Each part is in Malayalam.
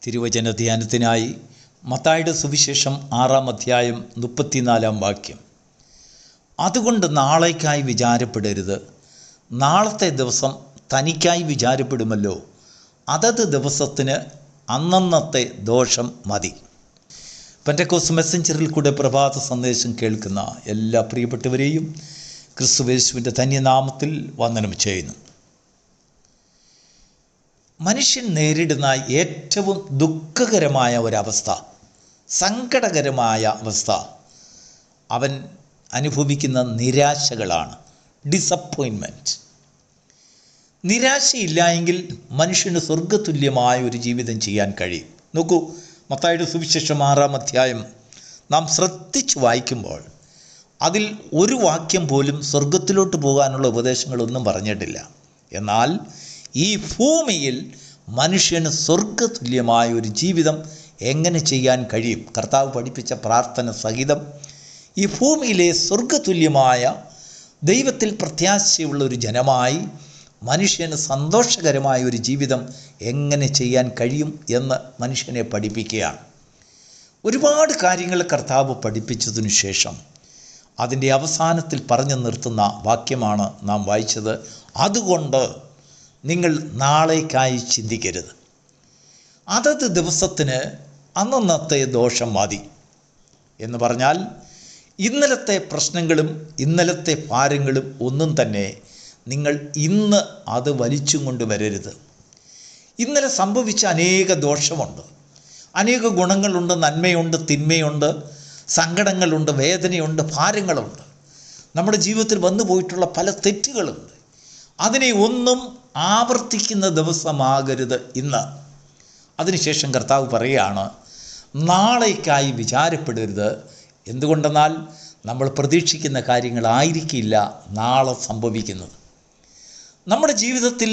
തിരുവചന ധ്യാനത്തിനായി മത്തായിയുടെ സുവിശേഷം 6-ാം അധ്യായം 34-ാം വാക്യം. അതുകൊണ്ട് നാളേക്കായി വിചാരപ്പെടരുത്, നാളത്തെ ദിവസം തനിക്കായി വിചാരപ്പെടുമല്ലോ. അതത് ദിവസത്തിന് അന്നന്നത്തെ ദോഷം മതി. പെന്തക്കോസ്ത് മെസ്സഞ്ചറിൽ കൂടെ പ്രഭാത സന്ദേശം കേൾക്കുന്ന എല്ലാ പ്രിയപ്പെട്ടവരെയും ക്രിസ്തുയേശുവിൻ്റെ ധന്യനാമത്തിൽ വന്ദനം ചെയ്യുന്നു. മനുഷ്യൻ നേരിടുന്ന ഏറ്റവും ദുഃഖകരമായ ഒരവസ്ഥ, സങ്കടകരമായ അവസ്ഥ, അവൻ അനുഭവിക്കുന്ന നിരാശകളാണ്, ഡിസപ്പോയിൻമെൻറ്റ്. നിരാശയില്ല എങ്കിൽ മനുഷ്യന് സ്വർഗതുല്യമായ ഒരു ജീവിതം ചെയ്യാൻ കഴിയും. നോക്കൂ, മത്തായിയുടെ സുവിശേഷം 6-ാം അധ്യായം നാം ശ്രദ്ധിച്ച് വായിക്കുമ്പോൾ അതിൽ ഒരു വാക്യം പോലും സ്വർഗത്തിലോട്ട് പോകാനുള്ള ഉപദേശങ്ങളൊന്നും പറഞ്ഞിട്ടില്ല. എന്നാൽ ഈ ഭൂമിയിൽ മനുഷ്യന് സ്വർഗതുല്യമായ ഒരു ജീവിതം എങ്ങനെ ചെയ്യാൻ കഴിയും? കർത്താവ് പഠിപ്പിച്ച പ്രാർത്ഥന സഹിതം ഈ ഭൂമിയിലെ സ്വർഗതുല്യമായ ദൈവത്തിൽ പ്രത്യാശയുള്ള ഒരു ജനമായി മനുഷ്യന് സന്തോഷകരമായ ഒരു ജീവിതം എങ്ങനെ ചെയ്യാൻ കഴിയും എന്ന് മനുഷ്യനെ പഠിപ്പിക്കുകയാണ്. ഒരുപാട് കാര്യങ്ങൾ കർത്താവ് പഠിപ്പിച്ചതിനു ശേഷം അതിൻ്റെ അവസാനത്തിൽ പറഞ്ഞു നിർത്തുന്ന വാക്യമാണ് നാം വായിച്ചത്. അതുകൊണ്ട് നിങ്ങൾ നാളേക്കായി ചിന്തിക്കരുത്, അതത് ദിവസത്തിന് അന്നന്നത്തെ ദോഷം മതി. എന്ന് പറഞ്ഞാൽ ഇന്നലത്തെ പ്രശ്നങ്ങളും ഇന്നലത്തെ ഭാരങ്ങളും ഒന്നും തന്നെ നിങ്ങൾ ഇന്ന് അത് വലിച്ചും കൊണ്ട് വരരുത്. ഇന്നലെ സംഭവിച്ച അനേക ദോഷമുണ്ട്, അനേക ഗുണങ്ങളുണ്ട്, നന്മയുണ്ട്, തിന്മയുണ്ട്, സങ്കടങ്ങളുണ്ട്, വേദനയുണ്ട്, ഭാരങ്ങളുണ്ട്. നമ്മുടെ ജീവിതത്തിൽ വന്നു പോയിട്ടുള്ള പല തെറ്റുകളുണ്ട്. അതിനെ ഒന്നും ആവർത്തിക്കുന്ന ദിവസമാകരുത് ഇന്ന്. അതിനുശേഷം കർത്താവ് പറയുകയാണ്, നാളേക്കായി വിചാരപ്പെടരുത്. എന്തുകൊണ്ടെന്നാൽ നമ്മൾ പ്രതീക്ഷിക്കുന്ന കാര്യങ്ങളായിരിക്കില്ല നാളെ സംഭവിക്കുന്നത്. നമ്മുടെ ജീവിതത്തിൽ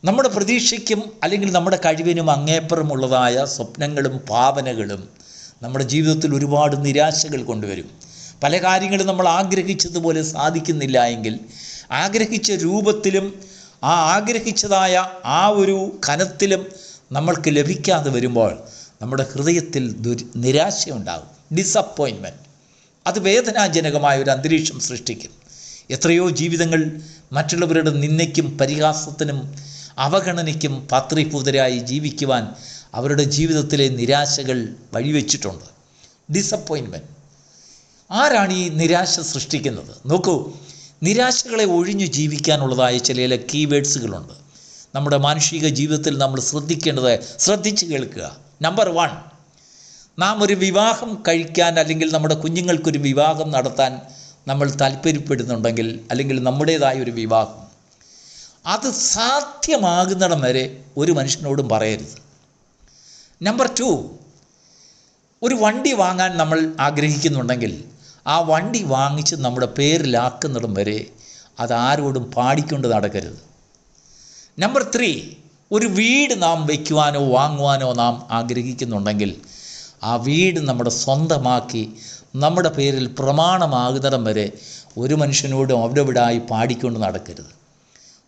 നമ്മുടെ പ്രതീക്ഷയ്ക്കും അല്ലെങ്കിൽ നമ്മുടെ കഴിവിനും അങ്ങേപ്പുറമുള്ളതായ സ്വപ്നങ്ങളും ഭാവനകളും നമ്മുടെ ജീവിതത്തിൽ ഒരുപാട് നിരാശകൾ കൊണ്ടുവരും. പല കാര്യങ്ങളും നമ്മൾ ആഗ്രഹിച്ചതുപോലെ സാധിക്കുന്നില്ല എങ്കിൽ, ആഗ്രഹിച്ച രൂപത്തിലും ആഗ്രഹിച്ചതായ ആ ഒരു കനത്തിലും നമ്മൾക്ക് ലഭിക്കാതെ വരുമ്പോൾ നമ്മുടെ ഹൃദയത്തിൽ നിരാശയുണ്ടാകും, ഡിസപ്പോയിൻമെൻറ്റ്. അത് വേദനാജനകമായ ഒരു അന്തരീക്ഷം സൃഷ്ടിക്കും. എത്രയോ ജീവിതങ്ങൾ മറ്റുള്ളവരുടെ നിന്ദയ്ക്കും പരിഹാസത്തിനും അവഗണനയ്ക്കും പാത്രീഭൂതരായി ജീവിക്കുവാൻ അവരുടെ ജീവിതത്തിലെ നിരാശകൾ വഴിവെച്ചിട്ടുണ്ട്. ഡിസപ്പോയിൻമെൻറ്റ്. ആരാണ് ഈ നിരാശ സൃഷ്ടിക്കുന്നത്? നോക്കൂ, നിരാശകളെ ഒഴിഞ്ഞു ജീവിക്കാനുള്ളതായ ചില കീവേഡ്സുകളുണ്ട്. നമ്മുടെ മാനുഷിക ജീവിതത്തിൽ നമ്മൾ ശ്രദ്ധിച്ച് കേൾക്കുക. നമ്പർ 1, നാം ഒരു വിവാഹം കഴിക്കാൻ അല്ലെങ്കിൽ നമ്മുടെ കുഞ്ഞുങ്ങൾക്കൊരു വിവാഹം നടത്താൻ നമ്മൾ താല്പര്യപ്പെടുന്നുണ്ടെങ്കിൽ, അല്ലെങ്കിൽ നമ്മുടേതായ ഒരു വിവാഹം, അത് സാധ്യമാകുന്നിടം വരെ ഒരു മനുഷ്യനോടും പറയരുത്. നമ്പർ 2, ഒരു വണ്ടി വാങ്ങാൻ നമ്മൾ ആഗ്രഹിക്കുന്നുണ്ടെങ്കിൽ ആ വണ്ടി വാങ്ങിച്ച് നമ്മുടെ പേരിലാക്കുന്നിടം വരെ അതാരോടും പാടിക്കൊണ്ട് നടക്കരുത്. നമ്പർ 3, ഒരു വീട് നാം വയ്ക്കുവാനോ വാങ്ങുവാനോ നാം ആഗ്രഹിക്കുന്നുണ്ടെങ്കിൽ ആ വീട് നമ്മുടെ സ്വന്തമാക്കി നമ്മുടെ പേരിൽ പ്രമാണമാകുന്നിടം വരെ ഒരു മനുഷ്യനോടും അവിടെവിടായി പാടിക്കൊണ്ട് നടക്കരുത്.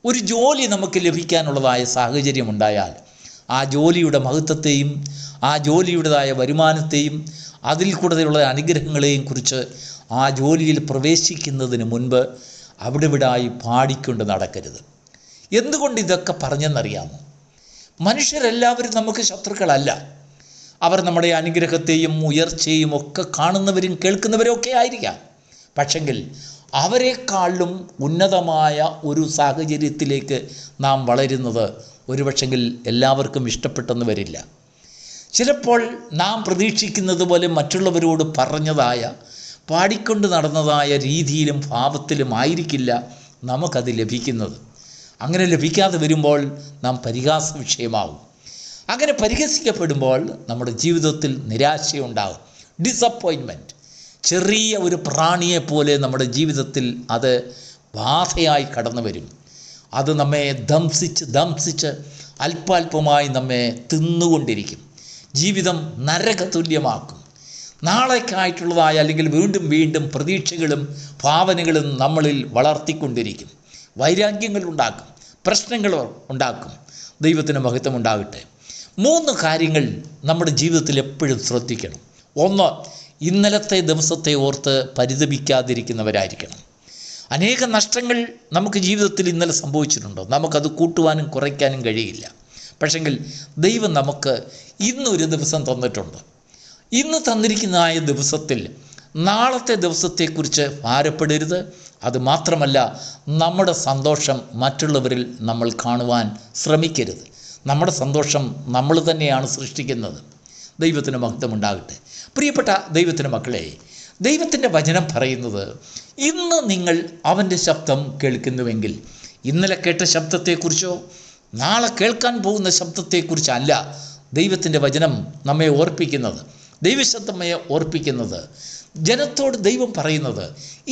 ഒരു ജോലി നമുക്ക് ലഭിക്കാനുള്ളതായ സാഹചര്യമുണ്ടായാൽ ആ ജോലിയുടെ മഹത്വത്തെയും ആ ജോലിയുടേതായ വരുമാനത്തെയും അതിൽ കൂടുതലുള്ള അനുഗ്രഹങ്ങളെയും കുറിച്ച് ആ ജോലിയിൽ പ്രവേശിക്കുന്നതിന് മുൻപ് അവിടെവിടായി പാടിക്കൊണ്ട് നടക്കരുത്. എന്തുകൊണ്ട് ഇതൊക്കെ പറഞ്ഞെന്നറിയാമോ? മനുഷ്യരെല്ലാവരും നമുക്ക് ശത്രുക്കളല്ല. അവർ നമ്മുടെ അനുഗ്രഹത്തെയും ഉയർച്ചയും ഒക്കെ കാണുന്നവരും കേൾക്കുന്നവരും ഒക്കെ ആയിരിക്കാം. പക്ഷെങ്കിൽ അവരെക്കാളും ഉന്നതമായ ഒരു സാഹചര്യത്തിലേക്ക് നാം വളരുന്നത് ഒരുപക്ഷെങ്കിൽ എല്ലാവർക്കും ഇഷ്ടപ്പെട്ടെന്ന് വരില്ല. ചിലപ്പോൾ നാം പ്രതീക്ഷിക്കുന്നത് പോലെ മറ്റുള്ളവരോട് പറഞ്ഞതായ, പാടിക്കൊണ്ട് നടന്നതായ രീതിയിലും ഭാവത്തിലും ആയിരിക്കില്ല നമുക്കത് ലഭിക്കുന്നത്. അങ്ങനെ ലഭിക്കാതെ വരുമ്പോൾ നാം പരിഹാസ വിഷയമാകും. അങ്ങനെ പരിഹസിക്കപ്പെടുമ്പോൾ നമ്മുടെ ജീവിതത്തിൽ നിരാശയുണ്ടാകും, ഡിസപ്പോയിൻമെൻറ്റ്. ചെറിയ ഒരു പ്രാണിയെപ്പോലെ നമ്മുടെ ജീവിതത്തിൽ അത് ബാധയായി കടന്നു വരും. അത് നമ്മെ ദംസിച്ച് അല്പാൽപമായി നമ്മെ തിന്നുകൊണ്ടിരിക്കും. ജീവിതം നരകതുല്യമാക്കും. നാളേക്കായിട്ടുള്ളതായ അല്ലെങ്കിൽ വീണ്ടും വീണ്ടും പ്രതീക്ഷകളും ഭാവനകളും നമ്മളിൽ വളർത്തിക്കൊണ്ടിരിക്കും. വൈരാഗ്യങ്ങൾ ഉണ്ടാക്കും, പ്രശ്നങ്ങൾ ഉണ്ടാക്കും. ദൈവത്തിന് മഹത്വം ഉണ്ടാകട്ടെ. 3 കാര്യങ്ങൾ നമ്മുടെ ജീവിതത്തിൽ എപ്പോഴും ശ്രദ്ധിക്കണം. 1, ഇന്നലത്തെ ദിവസത്തെ ഓർത്ത് പരിതപിക്കാതിരിക്കുന്നവരായിരിക്കണം. അനേക നഷ്ടങ്ങൾ നമുക്ക് ജീവിതത്തിൽ ഇന്നലെ സംഭവിച്ചിട്ടുണ്ട്. നമുക്കത് കൂട്ടുവാനും കുറയ്ക്കാനും കഴിയില്ല. പക്ഷെങ്കിൽ ദൈവം നമുക്ക് ഇന്നൊരു ദിവസം തന്നിട്ടുണ്ട്. ഇന്ന് തന്നിരിക്കുന്നതായ ദിവസത്തിൽ നാളത്തെ ദിവസത്തെക്കുറിച്ച് ഭാരപ്പെടരുത്. അതുമാത്രമല്ല, നമ്മുടെ സന്തോഷം മറ്റുള്ളവരിൽ നമ്മൾ കാണുവാൻ ശ്രമിക്കരുത്. നമ്മുടെ സന്തോഷം നമ്മൾ തന്നെയാണ് സൃഷ്ടിക്കുന്നത്. ദൈവത്തിന് മഹത്വമുണ്ടാകട്ടെ. പ്രിയപ്പെട്ട ദൈവത്തിൻ്റെ മക്കളെ, ദൈവത്തിൻ്റെ വചനം പറയുന്നത്, ഇന്ന് നിങ്ങൾ അവൻ്റെ ശബ്ദം കേൾക്കുന്നുവെങ്കിൽ, ഇന്നലെ കേട്ട ശബ്ദത്തെക്കുറിച്ചോ നാളെ കേൾക്കാൻ പോകുന്ന ശബ്ദത്തെക്കുറിച്ചല്ല ദൈവത്തിൻ്റെ വചനം നമ്മെ ഓർപ്പിക്കുന്നത്. ദൈവശബ്ദമയെ ഓർപ്പിക്കുന്നത്, ജനത്തോട് ദൈവം പറയുന്നത്,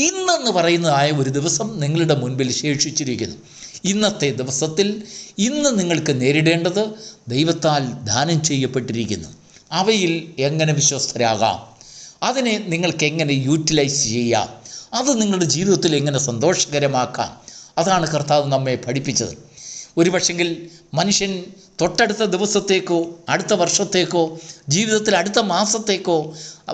ഇന്നെന്ന് പറയുന്നതായ ഒരു ദിവസം നിങ്ങളുടെ മുൻപിൽ ശേഷിച്ചിരിക്കുന്നു. ഇന്നത്തെ ദിവസത്തിൽ ഇന്ന് നിങ്ങൾക്ക് നേരിടേണ്ടത് ദൈവത്താൽ ദാനം ചെയ്യപ്പെട്ടിരിക്കുന്നു. അവയിൽ എങ്ങനെ വിശ്വസ്തരാകാം, അതിനെ നിങ്ങൾക്ക് എങ്ങനെ യൂട്ടിലൈസ് ചെയ്യാം, അത് നിങ്ങളുടെ ജീവിതത്തിൽ എങ്ങനെ സന്തോഷകരമാക്കാം, അതാണ് കർത്താവ് നമ്മെ പഠിപ്പിച്ചത്. ഒരു പക്ഷെങ്കിൽ മനുഷ്യൻ തൊട്ടടുത്ത ദിവസത്തേക്കോ അടുത്ത വർഷത്തേക്കോ ജീവിതത്തിൽ അടുത്ത മാസത്തേക്കോ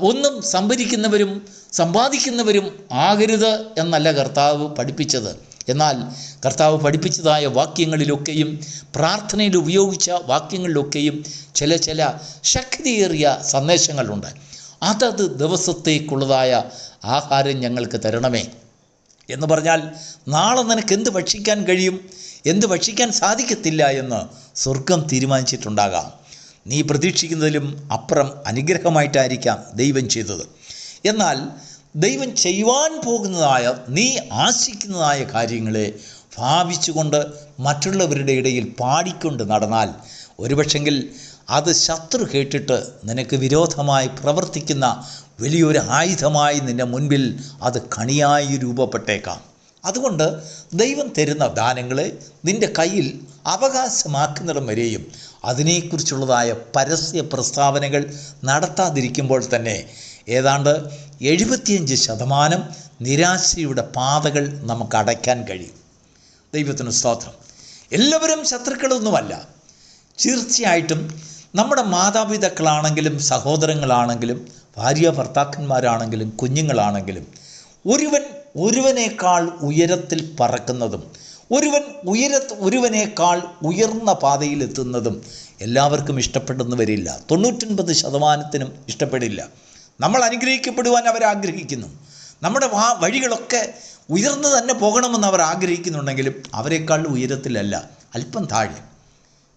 ഒന്നും സംഭരിക്കുന്നവരും സമ്പാദിക്കുന്നവരും ആകരുത് എന്നല്ല കർത്താവ് പഠിപ്പിച്ചത്. എന്നാൽ കർത്താവ് പഠിപ്പിച്ചതായ വാക്യങ്ങളിലൊക്കെയും പ്രാർത്ഥനയിൽ ഉപയോഗിച്ച വാക്യങ്ങളിലൊക്കെയും ചില ശക്തിയേറിയ സന്ദേശങ്ങളുണ്ട്. അതത് ദിവസത്തേക്കുള്ളതായ ആഹാരം ഞങ്ങൾക്ക് തരണമേ എന്ന് പറഞ്ഞാൽ, നാളെ നിനക്ക് എന്ത് ഭക്ഷിക്കാൻ കഴിയും, എന്ത് ഭക്ഷിക്കാൻ സാധിക്കത്തില്ല എന്ന് സ്വർഗം തീരുമാനിച്ചിട്ടുണ്ടാകാം. നീ പ്രതീക്ഷിക്കുന്നതിലും അപ്പുറം അനുഗ്രഹമായിട്ടായിരിക്കാം ദൈവം ചെയ്തത്. എന്നാൽ ദൈവം ചെയ്യുവാൻ പോകുന്നതായ, നീ ആശിക്കുന്നതായ കാര്യങ്ങളെ ഭാവിച്ചുകൊണ്ട് മറ്റുള്ളവരുടെ ഇടയിൽ പാടിക്കൊണ്ട് നടന്നാൽ, ഒരുപക്ഷെങ്കിൽ അത് ശത്രു കേട്ടിട്ട് നിനക്ക് വിരോധമായി പ്രവർത്തിക്കുന്ന വലിയൊരു ആയുധമായി നിൻ്റെ മുൻപിൽ അത് കണിയായി രൂപപ്പെട്ടേക്കാം. അതുകൊണ്ട് ദൈവം തരുന്ന ദാനങ്ങളെ നിൻ്റെ കയ്യിൽ അവകാശമാക്കുന്നിടം വരെയും അതിനെക്കുറിച്ചുള്ളതായ പരസ്യ പ്രസ്താവനകൾ നടത്താതിരിക്കുമ്പോൾ തന്നെ ഏതാണ്ട് 75% നിരാശയുടെ പാതകൾ നമുക്ക് അടയ്ക്കാൻ കഴിയും. ദൈവത്തിന് സ്തോത്രം. എല്ലാവരും ശത്രുക്കളൊന്നുമല്ല. തീർച്ചയായിട്ടും നമ്മുടെ മാതാപിതാക്കളാണെങ്കിലും സഹോദരങ്ങളാണെങ്കിലും ഭാര്യ ഭർത്താക്കന്മാരാണെങ്കിലും കുഞ്ഞുങ്ങളാണെങ്കിലും ഒരുവനേക്കാൾ ഉയരത്തിൽ പറക്കുന്നതും ഒരുവനേക്കാൾ ഉയർന്ന പാതയിലെത്തുന്നതും എല്ലാവർക്കും ഇഷ്ടപ്പെടുന്നു വരില്ല. 99% ഇഷ്ടപ്പെടില്ല. നമ്മൾ അനുഗ്രഹിക്കപ്പെടുവാൻ അവരാഗ്രഹിക്കുന്നു. നമ്മുടെ വഴികളൊക്കെ ഉയർന്നു തന്നെ പോകണമെന്ന് അവർ ആഗ്രഹിക്കുന്നുണ്ടെങ്കിലും അവരെക്കാൾ ഉയരത്തിലല്ല, അല്പം താഴെ.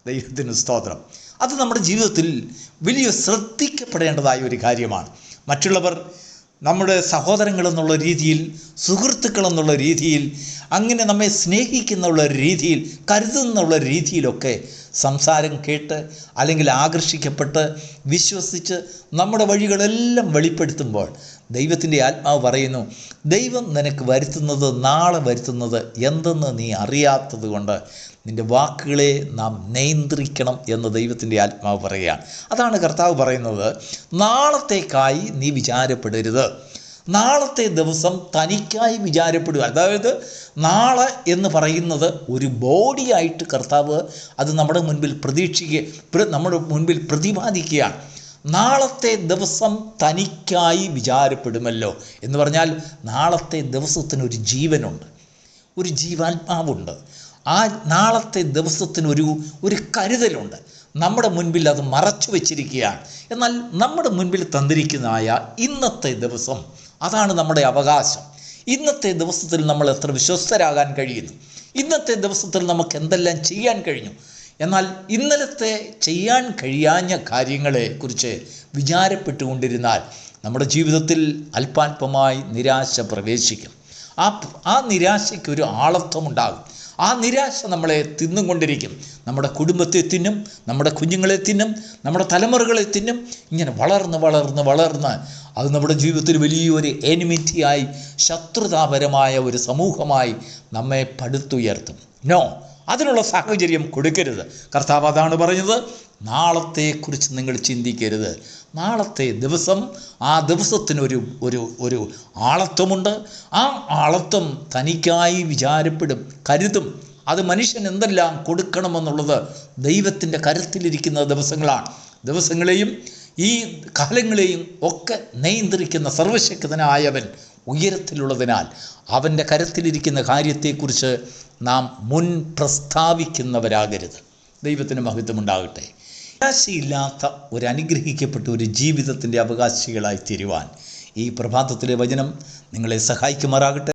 ദൈവത്തിന് സ്തോത്രം. അത് നമ്മുടെ ജീവിതത്തിൽ വലിയ ശ്രദ്ധിക്കപ്പെടേണ്ടതായ ഒരു കാര്യമാണ്. മറ്റുള്ളവർ നമ്മുടെ സഹോദരങ്ങളെന്നുള്ള രീതിയിൽ, സുഹൃത്തുക്കളെന്നുള്ള രീതിയിൽ, അങ്ങനെ നമ്മെ സ്നേഹിക്കുന്നുള്ള രീതിയിൽ, കരുതുന്നുള്ള രീതിയിലൊക്കെ സംസാരം കേട്ട് അല്ലെങ്കിൽ ആകർഷിക്കപ്പെട്ട് വിശ്വസിച്ച് നമ്മുടെ വഴികളെല്ലാം വെളിപ്പെടുത്തുമ്പോൾ ദൈവത്തിൻ്റെ ആത്മാവ് പറയുന്നു, ദൈവം നിനക്ക് വരുത്തുന്നത്, നാളെ വരുത്തുന്നത് എന്തെന്ന് നീ അറിയാത്തത് കൊണ്ട് നിൻ്റെ വാക്കുകളെ നാം നിയന്ത്രിക്കണം എന്ന് ദൈവത്തിൻ്റെ ആത്മാവ് പറയുകയാണ്. അതാണ് കർത്താവ് പറയുന്നത്, നാളത്തേക്കായി നീ വിചാരപ്പെടരുത്. നാളത്തെ ദിവസം തനിക്കായി വിചാരപ്പെടുക. അതായത് നാളെ എന്ന് പറയുന്നത് ഒരു ബോഡിയായിട്ട് കർത്താവ് അത് നമ്മുടെ മുൻപിൽ നമ്മുടെ മുൻപിൽ പ്രതിപാദിക്കുകയാണ്. നാളത്തെ ദിവസം തനിക്കായി വിചാരപ്പെടുമല്ലോ എന്ന് പറഞ്ഞാൽ, നാളത്തെ ദിവസത്തിനൊരു ജീവനുണ്ട്, ഒരു ജീവാത്മാവുണ്ട്. ആ നാളത്തെ ദിവസത്തിന് ഒരു കരുതലുണ്ട്. നമ്മുടെ മുൻപിൽ അത് മറച്ചു വച്ചിരിക്കുകയാണ്. എന്നാൽ നമ്മുടെ മുൻപിൽ തന്നിരിക്കുന്നതായ ഇന്നത്തെ ദിവസം, അതാണ് നമ്മുടെ അവകാശം. ഇന്നത്തെ ദിവസത്തിൽ നമ്മൾ എത്ര വിശ്വസ്തരാകാൻ കഴിയുന്നു, ഇന്നത്തെ ദിവസത്തിൽ നമുക്ക് എന്തെല്ലാം ചെയ്യാൻ കഴിഞ്ഞു. എന്നാൽ ഇന്നലത്തെ ചെയ്യാൻ കഴിയാഞ്ഞ കാര്യങ്ങളെക്കുറിച്ച് വിചാരപ്പെട്ടുകൊണ്ടിരുന്നാൽ നമ്മുടെ ജീവിതത്തിൽ അല്പാൽപമായി നിരാശ പ്രവേശിക്കും. ആ നിരാശയ്ക്കൊരു ആളത്വമുണ്ടാകും. ആ നിരാശ നമ്മളെ തിന്നുകൊണ്ടിരിക്കും. നമ്മുടെ കുടുംബത്തെ തിന്നും, നമ്മുടെ കുഞ്ഞുങ്ങളെ തിന്നും, നമ്മുടെ തലമുറകളെ തിന്നും. ഇങ്ങനെ വളർന്ന് അത് നമ്മുടെ ജീവിതത്തിൽ വലിയൊരു എനിമിറ്റിയായി, ശത്രുതാപരമായ ഒരു സമൂഹമായി നമ്മെ പടുത്തുയർത്തും. അതിനുള്ള സാഹചര്യം കൊടുക്കരുത്. കർത്താവ് അതാണ് പറഞ്ഞത്, നാളത്തെക്കുറിച്ച് നിങ്ങൾ ചിന്തിക്കരുത്. നാളത്തെ ദിവസം, ആ ദിവസത്തിനൊരു ഒരു ആളത്വമുണ്ട്. ആ ആളത്വം തനിക്കായി വിചാരപ്പെടും, കരുതും. അത് മനുഷ്യൻ എന്തെല്ലാം കൊടുക്കണമെന്നുള്ളത് ദൈവത്തിൻ്റെ കരുത്തിലിരിക്കുന്ന ദിവസങ്ങളെയും ഈ കാലങ്ങളെയും ഒക്കെ നിയന്ത്രിക്കുന്ന സർവശക്തനായവൻ ഉയരത്തിലുള്ളതിനാൽ അവൻ്റെ കരത്തിലിരിക്കുന്ന കാര്യത്തെക്കുറിച്ച് നാം മുൻ പ്രസ്താവിക്കുന്നവരാകരുത്. ദൈവത്തിന് മഹത്വമുണ്ടാകട്ടെ. നിരാശയില്ലാത്ത ഒരു അനുഗ്രഹിക്കപ്പെട്ട ഒരു ജീവിതത്തിൻ്റെ അവകാശികളായി തീരുവാൻ ഈ പ്രഭാതത്തിലെ വചനം നിങ്ങളെ സഹായിക്കുമാറാകട്ടെ.